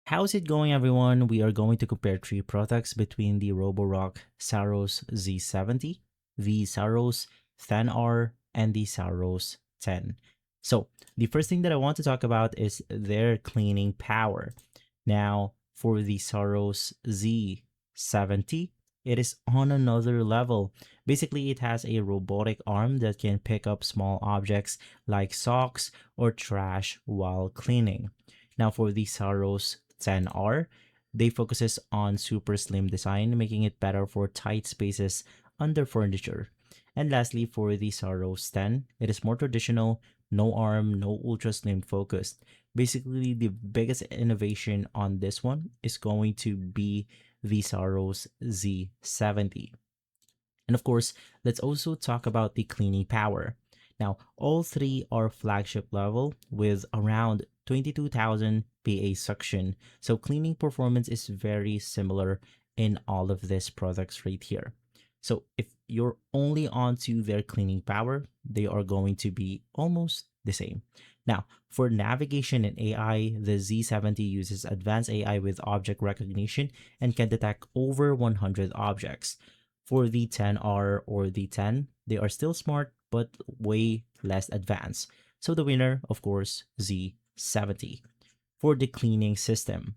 How's it going, everyone? We are going to compare three products between the Roborock Saros Z70, the Saros 10R, and the Saros 10. So, the first thing that I want to talk about is their cleaning power. Now, for the Saros Z70, it is on another level. Basically, it has a robotic arm that can pick up small objects like socks or trash while cleaning. Now for the Saros 10R, they focuses on super slim design, making it better for tight spaces under furniture. And lastly, for the Saros 10, it is more traditional, no arm, no ultra slim focused. Basically, the biggest innovation on this one is going to be the Saros Z70. And of course, let's also talk about the cleaning power. Now, all three are flagship level with around 22,000 PA suction. So cleaning performance is very similar in all of these products right here. So if you're only onto their cleaning power, they are going to be almost the same. Now, for navigation and AI, the Z70 uses advanced AI with object recognition and can detect over 100 objects. For the 10R or the 10, they are still smart but way less advanced. So the winner, of course, Z70. For the cleaning system,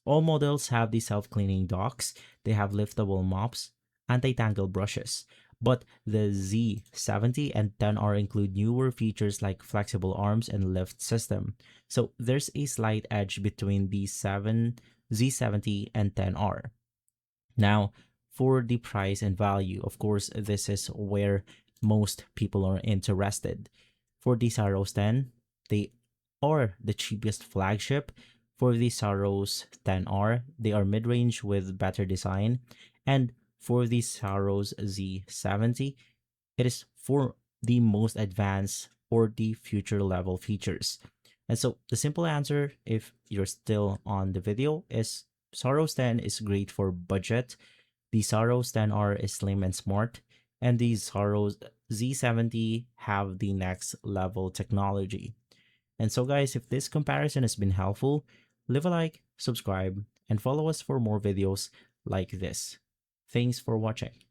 all models have the self-cleaning docks, they have liftable mops, anti-tangle brushes. But the Z70 and 10R include newer features like flexible arms and lift system. So there's a slight edge between the Z70 and 10R. Now, for the price and value, of course, this is where most people are interested. For the Saros 10, they are the cheapest flagship. For the Saros 10R, they are mid-range with better design. And for the Saros Z70, it is for the most advanced or the future level features. And so the simple answer, if you're still on the video, is Saros 10 is great for budget. The Saros 10R is slim and smart, and the Saros Z70 have the next level technology. And so guys, if this comparison has been helpful, leave a like, subscribe, and follow us for more videos like this. Thanks for watching.